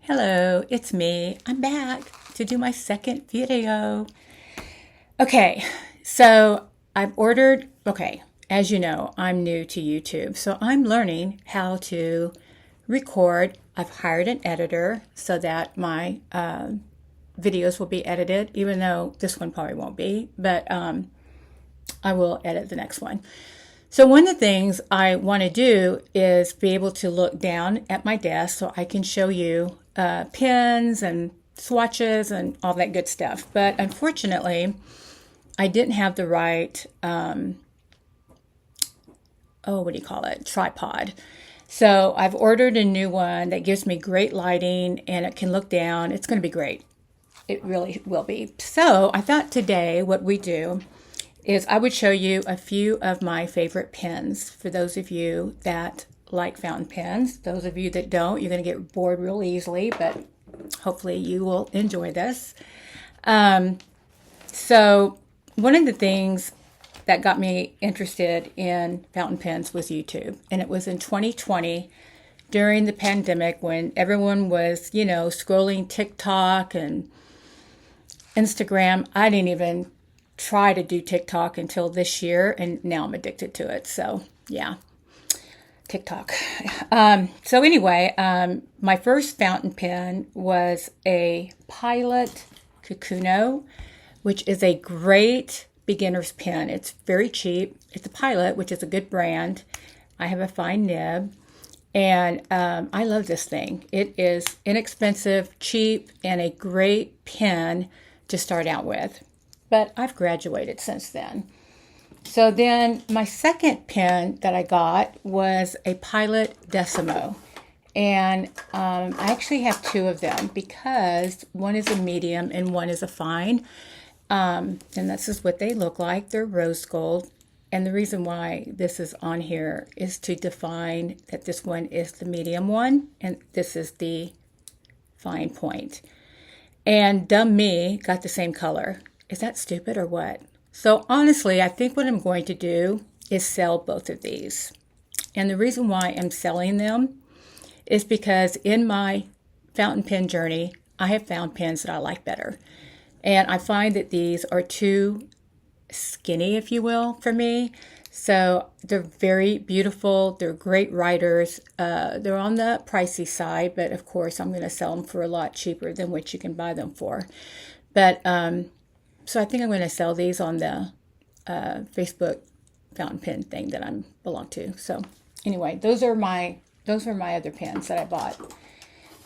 Hello, it's me. I'm back to do my second video. Okay, so as you know, I'm new to YouTube, so I'm learning how to record. I've hired an editor so that my videos will be edited, even though this one probably won't be, but I will edit the next one. So one of the things I want to do is be able to look down at my desk so I can show you pins and swatches and all that good stuff. But unfortunately, I didn't have the right, tripod. So I've ordered a new one that gives me great lighting and it can look down. It's going to be great. It really will be. So I thought today what we do is I would show you a few of my favorite pens for those of you that like fountain pens. Those of you that don't, you're going to get bored real easily, but hopefully you will enjoy this. So one of the things that got me interested in fountain pens was YouTube. And it was in 2020 during the pandemic when everyone was, scrolling TikTok and Instagram. I didn't even try to do TikTok until this year, and now I'm addicted to it. So yeah, TikTok. So anyway, my first fountain pen was a Pilot Kukuno, which is a great beginner's pen. It's very cheap. It's a Pilot, which is a good brand. I have a fine nib, and I love this thing. It is inexpensive, cheap, and a great pen to start out with. But I've graduated since then. So then my second pen that I got was a Pilot Decimo. And I actually have two of them because one is a medium and one is a fine. And this is what they look like. They're rose gold. And the reason why this is on here is to define that this one is the medium one and this is the fine point. And dumb me got the same color. Is that stupid or what? So honestly, I think what I'm going to do is sell both of these. And the reason why I'm selling them is because in my fountain pen journey, I have found pens that I like better. And I find that these are too skinny, if you will, for me. So they're very beautiful. They're great writers. They're on the pricey side, but of course I'm going to sell them for a lot cheaper than what you can buy them for. But so I think I'm going to sell these on the Facebook fountain pen thing that I belong to. So anyway, those are my other pens that I bought.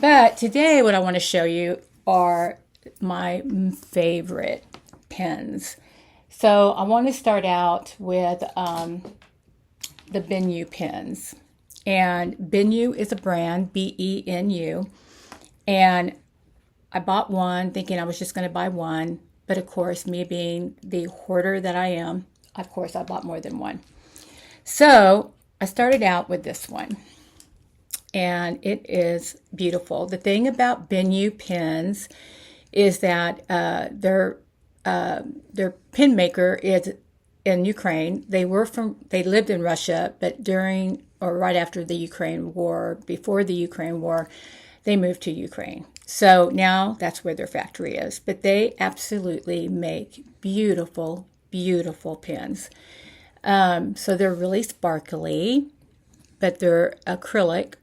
But today what I want to show you are my favorite pens. So I want to start out with the Benu pens. And Benu is a brand, B-E-N-U. And I bought one thinking I was just going to buy one. But of course, me being the hoarder that I am, of course, I bought more than one. So I started out with this one. And it is beautiful. The thing about Benu pens is that their pen maker is in Ukraine. They lived in Russia, but during or right after the Ukraine war, before the Ukraine war, they moved to Ukraine. So now that's where their factory is. But they absolutely make beautiful, beautiful pens. So they're really sparkly, but they're acrylic,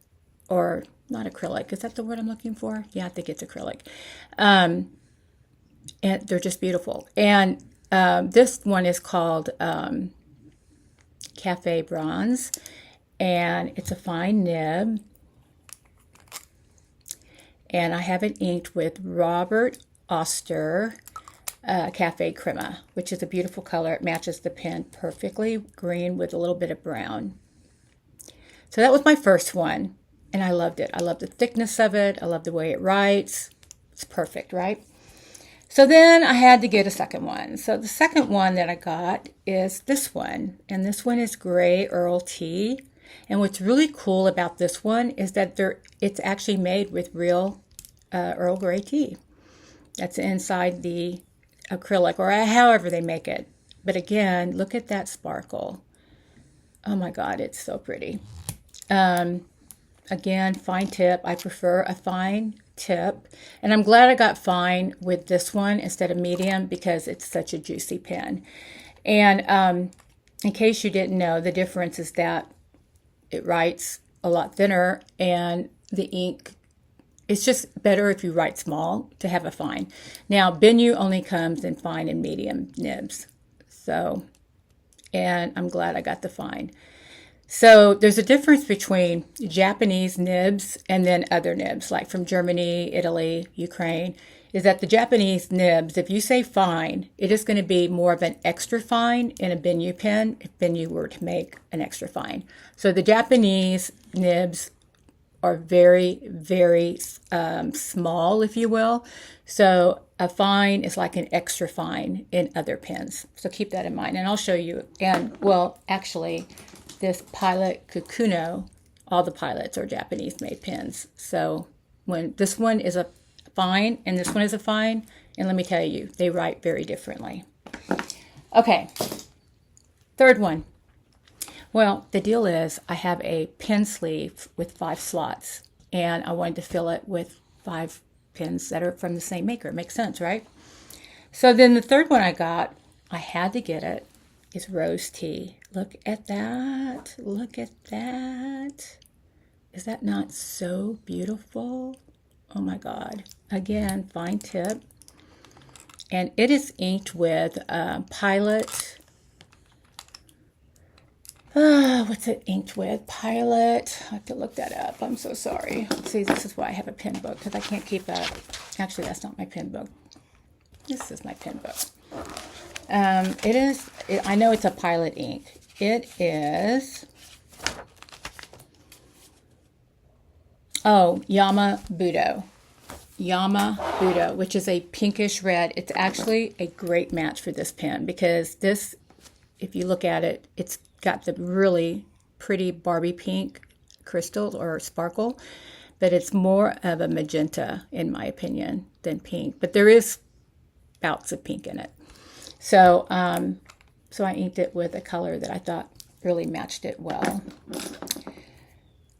or not acrylic. Is that the word I'm looking for? Yeah, I think it's acrylic. And they're just beautiful. And this one is called Cafe Bronze, and it's a fine nib. And I have it inked with Robert Oster Cafe Crema, which is a beautiful color. It matches the pen perfectly, green with a little bit of brown. So that was my first one, and I loved it. I love the thickness of it. I love the way it writes. It's perfect, right? So then I had to get a second one. So the second one that I got is this one, and this one is Gray Earl Tea. And what's really cool about this one is that it's actually made with real Earl Grey tea. That's inside the acrylic, or however they make it. But again, look at that sparkle. Oh my God, it's so pretty. Again, fine tip. I prefer a fine tip. And I'm glad I got fine with this one instead of medium because it's such a juicy pen. And in case you didn't know, the difference is that it writes a lot thinner and the ink, it's just better if you write small to have a fine. Now, Bennu only comes in fine and medium nibs. So, and I'm glad I got the fine. So there's a difference between Japanese nibs and then other nibs, like from Germany, Italy, Ukraine, is that the Japanese nibs, if you say fine, it is going to be more of an extra fine in a Bennu pen if Bennu were to make an extra fine. So the Japanese nibs are very, very small, if you will. So a fine is like an extra fine in other pens. So keep that in mind. And I'll show you. And, well, actually, this Pilot Kakuno, all the Pilots are Japanese-made pens. So when this one is a fine and this one is a fine, and let me tell you, they write very differently. Okay, third one. Well, the deal is I have a pen sleeve with 5 slots, and I wanted to fill it with 5 pens that are from the same maker. Makes sense, right? So then the third one I got, I had to get it, is Rose Tea. Look at that. Look at that. Is that not so beautiful? Oh my God. Again, fine tip. And it is inked with Pilot. What's it inked with? Pilot. I have to look that up. I'm so sorry. See, this is why I have a pen book, because I can't keep that. Actually, that's not my pen book. This is my pen book. I know it's a Pilot ink. It is, Yama Budo. Yama Budo, which is a pinkish red. It's actually a great match for this pen because this, if you look at it, it's got the really pretty Barbie pink crystal or sparkle, but it's more of a magenta, in my opinion, than pink. But there is bouts of pink in it. So, so I inked it with a color that I thought really matched it well.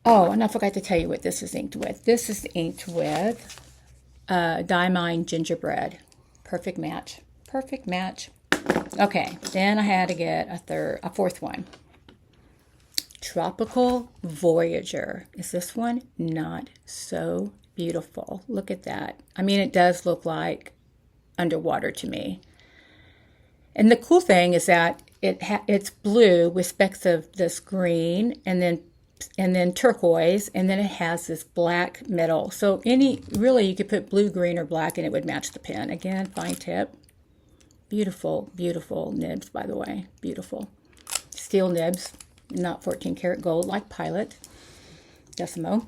Oh, and I forgot to tell you what this is inked with. This is inked with Diamine Gingerbread. Perfect match. Perfect match. Okay, then I had to get a fourth one. Tropical Voyager. Is this one not so beautiful? Look at that. I mean, it does look like underwater to me. And the cool thing is that it's blue with specks of this green and then turquoise, and then it has this black middle. So really you could put blue, green, or black and it would match the pen. Again, fine tip. Beautiful, beautiful nibs, by the way. Beautiful. Steel nibs, not 14 karat gold like Pilot. Decimo.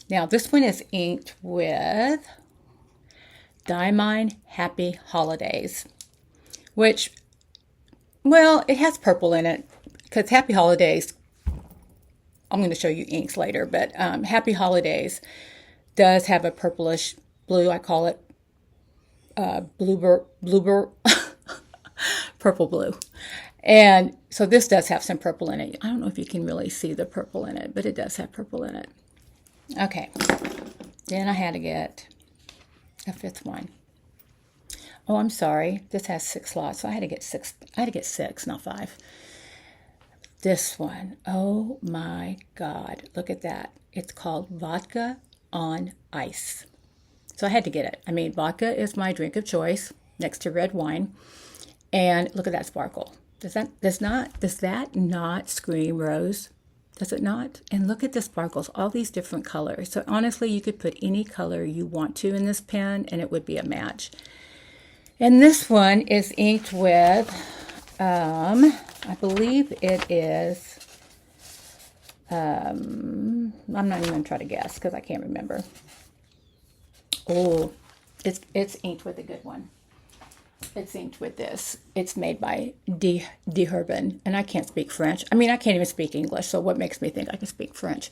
Now this one is inked with Diamine Happy Holidays, which, well, it has purple in it because Happy Holidays, I'm going to show you inks later, but Happy Holidays does have a purplish blue. I call it bluebird, purple blue. And so this does have some purple in it. I don't know if you can really see the purple in it, but it does have purple in it. Okay, then I had to get a fifth one. Oh, I'm sorry. This has 6 slots, so I had to get 6. I had to get 6, not 5. This one, oh my God, look at that. It's called Vodka on Ice. So I had to get it. I mean, vodka is my drink of choice next to red wine. And look at that sparkle. Does that not scream rose? Does it not? And look at the sparkles, all these different colors. So honestly, you could put any color you want to in this pen and it would be a match. And this one is inked with, I believe it is, I'm not even going to try to guess because I can't remember. Oh, it's inked with a good one. It's inked with this. It's made by De Herben, and I can't speak French. I mean, I can't even speak English, so what makes me think I can speak French?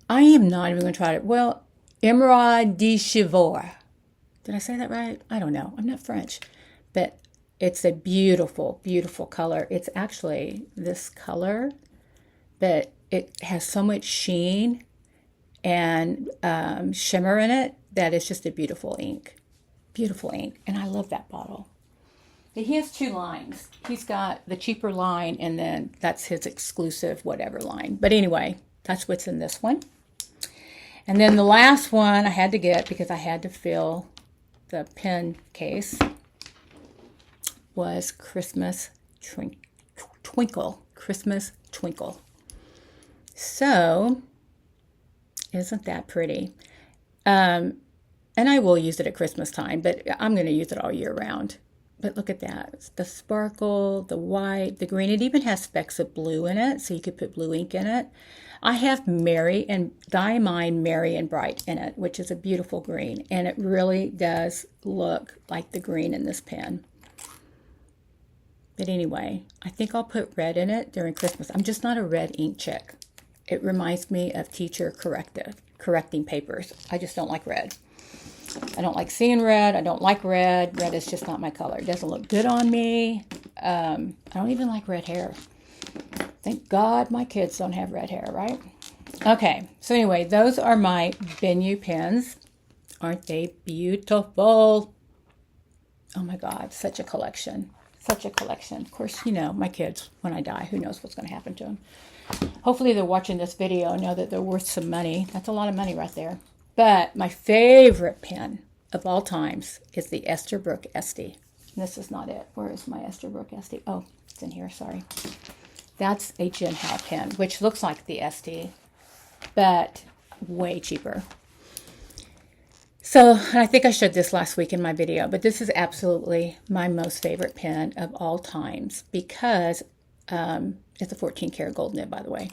I am not even going to try it. Well, Emerald de Chivor. Did I say that right? I don't know. I'm not French. But it's a beautiful, beautiful color. It's actually this color, but it has so much sheen. and shimmer in it. That is just a beautiful ink. Beautiful ink. And I love that bottle. But he has two lines. He's got the cheaper line, and then that's his exclusive whatever line. But anyway, that's what's in this one. And then the last one I had to get because I had to fill the pen case was Christmas Twinkle. Christmas Twinkle. So, isn't that pretty? And I will use it at Christmas time, but I'm going to use it all year round. But look at that. The sparkle, the white, the green. It even has specks of blue in it, so you could put blue ink in it. I have Merry and Diamine Merry and Bright in it, which is a beautiful green. And it really does look like the green in this pen. But anyway, I think I'll put red in it during Christmas. I'm just not a red ink chick. It reminds me of teacher correcting papers. I just don't like red. I don't like seeing red. I don't like red. Red is just not my color. It doesn't look good on me. I don't even like red hair. Thank God my kids don't have red hair, right? Okay, so anyway, those are my Benu pens. Aren't they beautiful? Oh my God, such a collection. Such a collection. Of course, you know, my kids, when I die, who knows what's going to happen to them. Hopefully they're watching this video and know that they're worth some money. That's a lot of money right there. But my favorite pen of all times is the Esterbrook Estie. This is not it. Where is my Esterbrook Estie? Oh, it's in here. Sorry. That's a Jinhao pen, which looks like the Estie, but way cheaper. So, I think I showed this last week in my video, but this is absolutely my most favorite pen of all times because it's a 14 karat gold nib, by the way.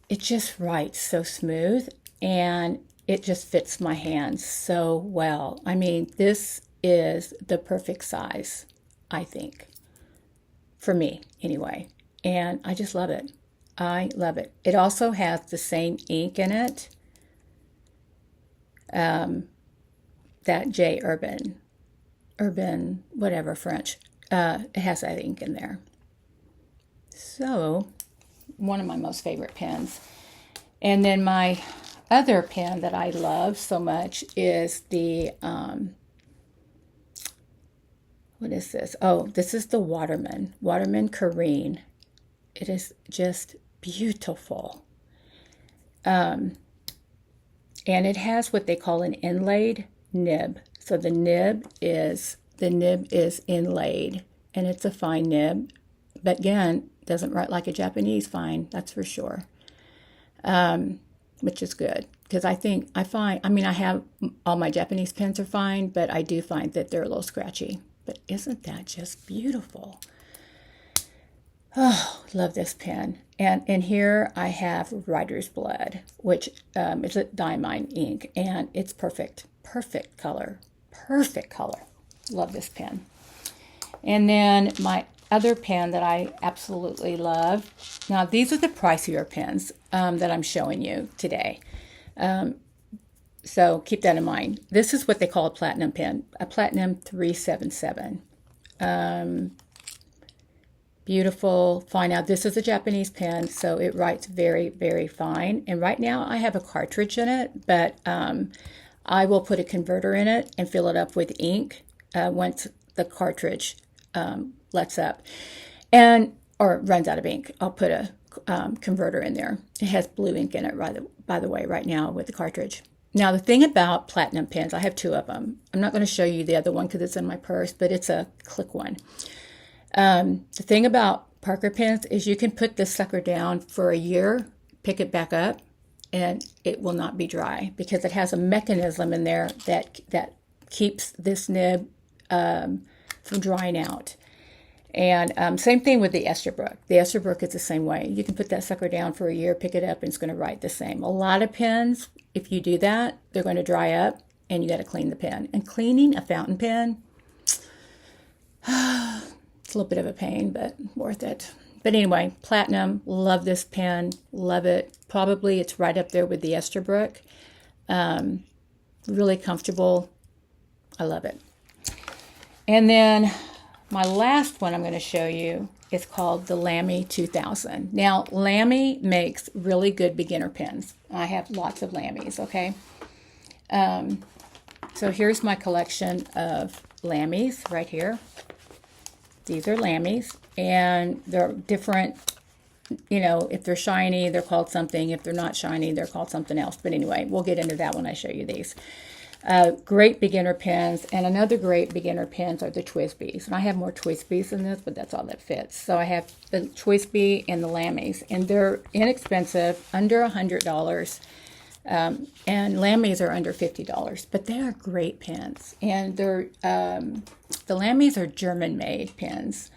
It just writes so smooth and it just fits my hands so well. I mean, this is the perfect size, I think, for me anyway. And I just love it. I love it. It also has the same ink in it that J. Urban, whatever, French. It has that ink in there. So, one of my most favorite pens. And then my other pen that I love so much is the, what is this? Oh, this is the Waterman Careen. It is just beautiful. And it has what they call an inlaid nib. So the nib is inlaid, and it's a fine nib. But again, doesn't write like a Japanese fine, that's for sure. Which is good because I have all my Japanese pens are fine, but I do find that they're a little scratchy. But isn't that just beautiful? Oh, love this pen. And in here I have Writer's Blood, which is a diamine ink, and it's perfect. Perfect color. Perfect color. Love this pen. And then my other pen that I absolutely love. Now, these are the pricier pens that I'm showing you today. So keep that in mind. This is what they call a platinum pen, a Platinum 377. Beautiful, fine. Now, this is a Japanese pen, so it writes very, very fine. And right now, I have a cartridge in it, but I will put a converter in it and fill it up with ink once the cartridge lets up or runs out of ink. I'll put a converter in there. It has blue ink in it, by the way, right now with the cartridge. Now, the thing about platinum pens, I have two of them. I'm not going to show you the other one because it's in my purse, but it's a click one. The thing about Parker pens is you can put this sucker down for a year, pick it back up, and it will not be dry because it has a mechanism in there that keeps this nib from drying out. And same thing with the Esterbrook. The Esterbrook is the same way. You can put that sucker down for a year, pick it up, and it's going to write the same. A lot of pens, if you do that, they're going to dry up, and you got to clean the pen. And cleaning a fountain pen, it's a little bit of a pain, but worth it. But anyway, platinum, love this pen, love it. Probably it's right up there with the Esterbrook. Really comfortable. I love it. And then my last one I'm going to show you is called the Lamy 2000. Now, Lamy makes really good beginner pens. I have lots of Lamys, okay? So here's my collection of Lamys right here. These are Lamys, and they're different. You know, if they're shiny, they're called something. If they're not shiny, they're called something else. But anyway, we'll get into that when I show you these. Great beginner pens, and another great beginner pens are the TWSBIs. And I have more TWSBIs than this, but that's all that fits. So I have the TWSBI and the Lamys, and they're inexpensive, under $100. And Lamys are under $50, but they are great pens. And they're the Lamys are German-made pens.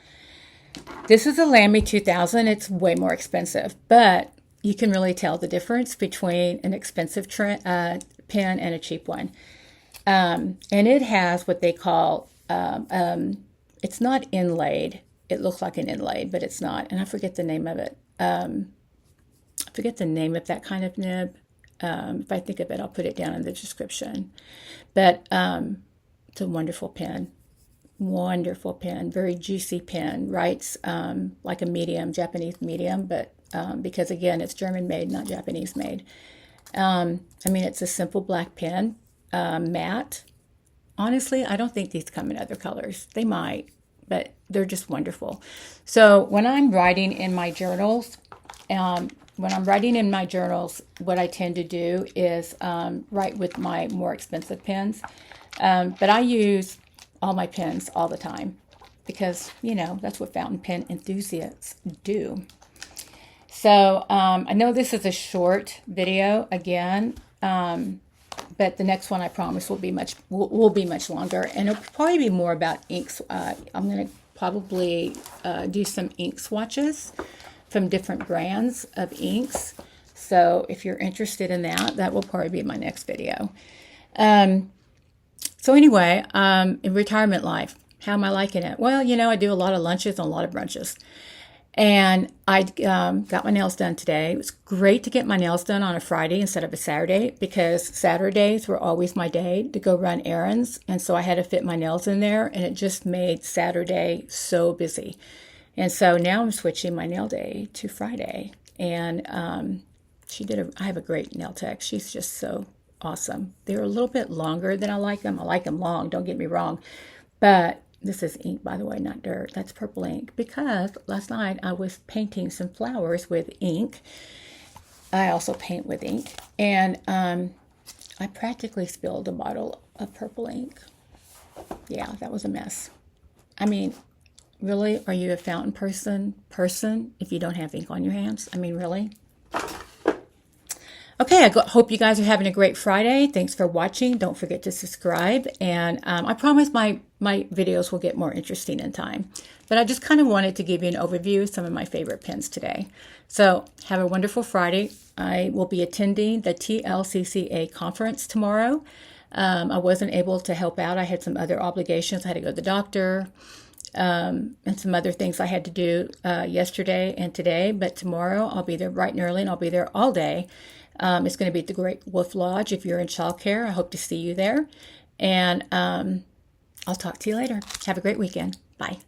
This is a Lamy 2000. It's way more expensive, but you can really tell the difference between an expensive pen and a cheap one. And it has what they call, it's not inlaid. It looks like an inlaid, but it's not. And I forget the name of it. I forget the name of that kind of nib. If I think of it, I'll put it down in the description. But it's a wonderful pen. Wonderful pen. Very juicy pen. Writes like a medium, Japanese medium, but because, again, it's German-made, not Japanese-made. I mean, it's a simple black pen, matte. Honestly, I don't think these come in other colors. They might, but they're just wonderful. So when I'm writing in my journals, what I tend to do is write with my more expensive pens. But I use all my pens all the time because, you know, that's what fountain pen enthusiasts do. So I know this is a short video again, but the next one I promise will be much longer, and it'll probably be more about inks. I'm going to probably do some ink swatches from different brands of inks. So if you're interested in that, that will probably be my next video. So anyway, in retirement life, how am I liking it? Well, you know, I do a lot of lunches and a lot of brunches. And I got my nails done today. It was great to get my nails done on a Friday instead of a Saturday because Saturdays were always my day to go run errands. And so I had to fit my nails in there, and it just made Saturday so busy. And so now I'm switching my nail day to Friday. And I have a great nail tech. She's just so awesome. They're a little bit longer than I like them. I like them long, don't get me wrong. But this is ink, by the way, not dirt. That's purple ink because last night I was painting some flowers with ink. I also paint with ink. And I practically spilled a bottle of purple ink. Yeah, that was a mess. I mean, really? Are you a fountain person if you don't have ink on your hands? I mean, really? Okay, I hope you guys are having a great Friday. Thanks for watching. Don't forget to subscribe. And I promise my videos will get more interesting in time. But I just kind of wanted to give you an overview of some of my favorite pens today. So have a wonderful Friday. I will be attending the TLCCA conference tomorrow. I wasn't able to help out. I had some other obligations. I had to go to the doctor. And some other things I had to do yesterday and today. But tomorrow I'll be there bright and early, and I'll be there all day. It's going to be at the Great Wolf Lodge. If you're in childcare, I hope to see you there. And I'll talk to you later. Have a great weekend. Bye.